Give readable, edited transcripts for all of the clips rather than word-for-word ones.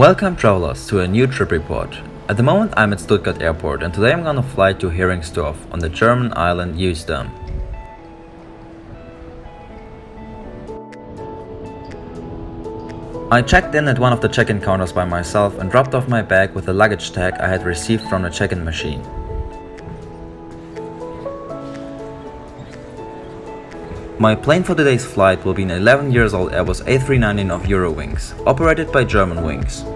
Welcome travelers to a new trip report. At the moment I'm at Stuttgart airport and today I'm gonna fly to Heringsdorf on the German island Usedom. I checked in at one of the check-in counters by myself and dropped off my bag with the luggage tag I had received from the check-in machine. My plane for today's flight will be an 11 years old Airbus A319 of Eurowings, operated by Germanwings.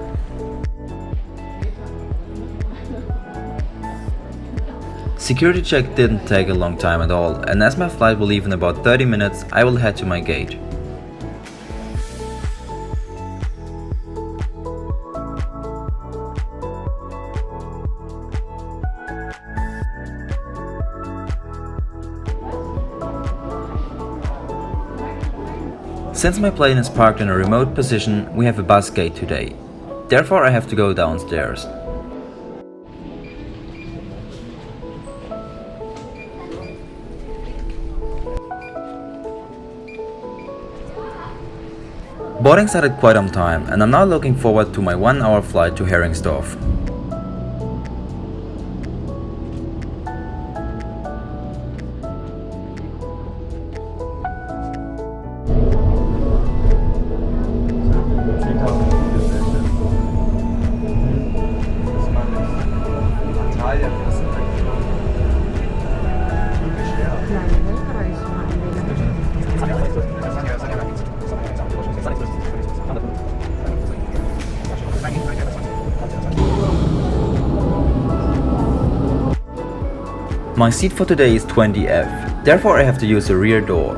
Security check didn't take a long time at all, and as my flight will leave in about 30 minutes, I will head to my gate. Since my plane is parked in a remote position, we have a bus gate today. Therefore I have to go downstairs. Boarding started quite on time and I'm now looking forward to my 1-hour flight to Heringsdorf. My seat for today is 20F, therefore I have to use the rear door.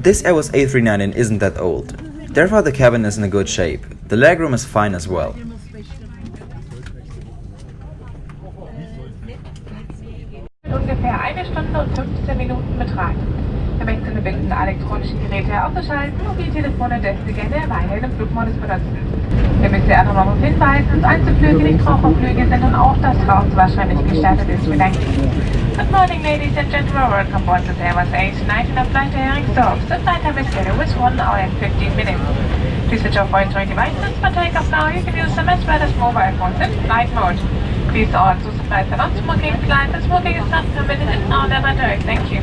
This Airbus A319 isn't that old, therefore the cabin is in a good shape. The legroom is fine as well. Ungefähr 1 Stunde und 15 Minuten betragen. Wir möchten Sie bitten, elektronische Geräte auszuschalten, Mobiltelefone und sonstige Geräte weiterhin im Flugmodus benutzen. Wir möchten Sie auch noch darauf hinweisen, dass Einzelflüge nicht Raucherflüge sind und auch das Rauswaschen nicht gestattet ist. Wir danken Ihnen. Good morning, ladies and gentlemen. Welcome aboard the Airbus A319 of flight to Heringsdorf. The flight time is scheduled with 1 hour and 15 minutes. Please switch off all electronic devices. For takeoff now, you can use them as well as mobile phones in flight mode. Please also supply the non-smoking flight. The smoking is not permitted in our laboratory. Thank you.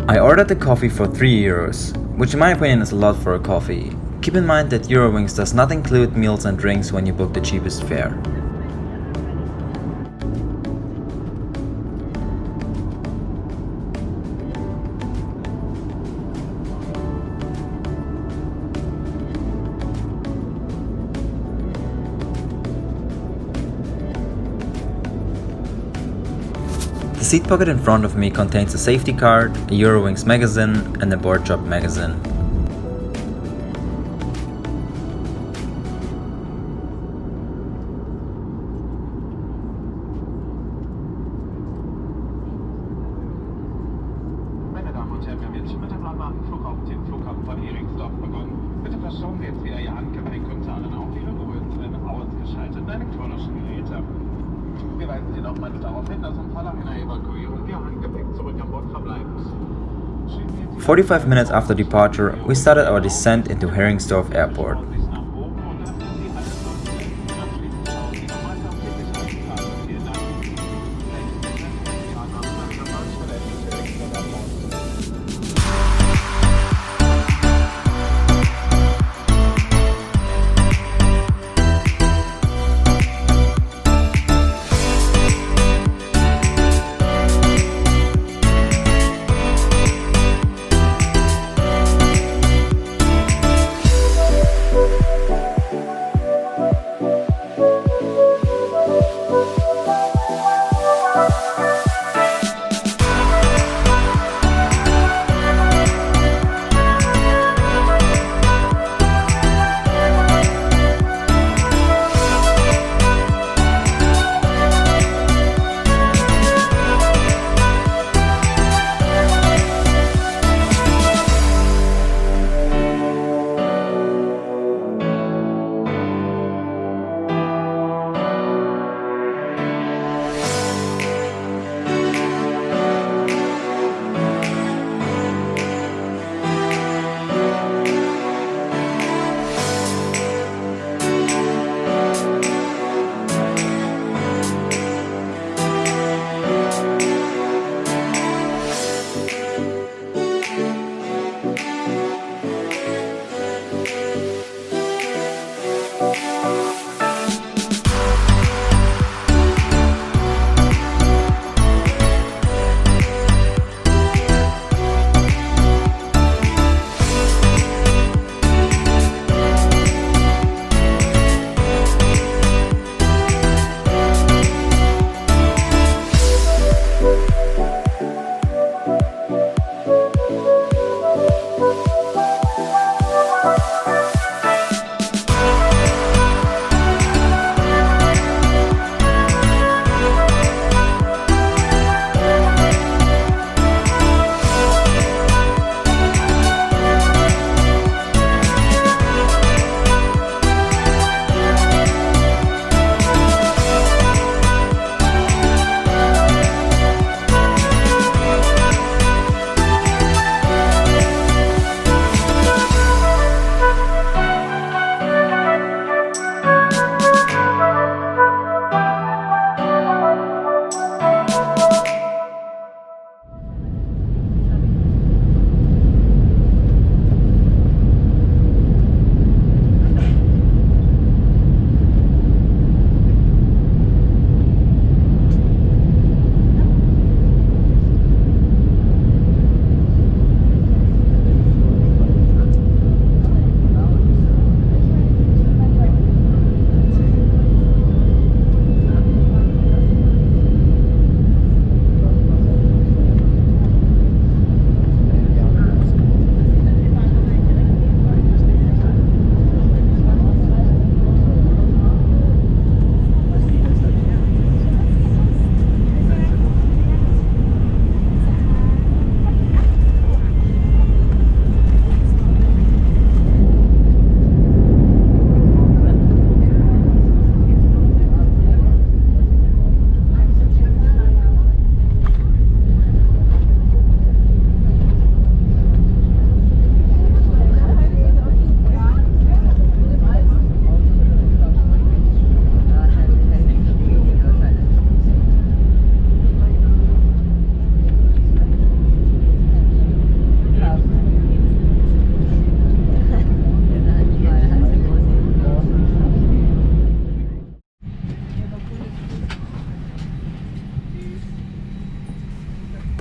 I ordered the coffee for €3, which in my opinion is a lot for a coffee. Keep in mind that Eurowings does not include meals and drinks when you book the cheapest fare. The seat pocket in front of me contains a safety card, a Eurowings magazine and a board job magazine. Meine Damen und Herren, wir haben jetzt schon mit dem Landmarkenflug auf den Flughafen von Heringsdorf begonnen. Bitte verschauen Sie jetzt wieder Ihr Handgepäck und zahlen auch Ihre größeren ausgeschalteten elektronischen Geräte. Wir weisen Sie nochmals darauf hin, dass im Falle einer Evakuierung Ihr Handgepäck zurück an Bord verbleibt. 45 minutes after departure, we started our descent into Heringsdorf Airport.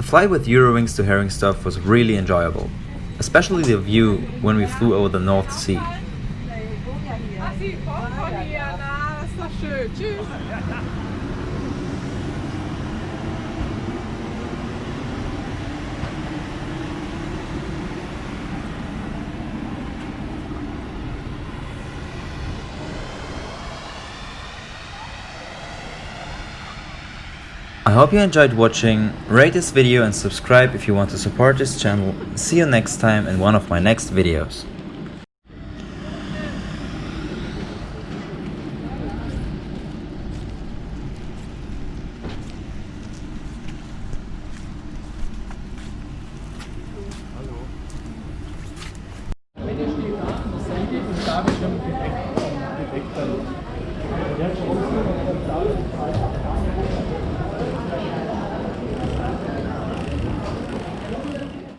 flight with Eurowings to Heringsdorf was really enjoyable, especially the view when we flew over the North Sea. I hope you enjoyed watching. Rate this video and subscribe if you want to support this channel. See you next time in one of my next videos.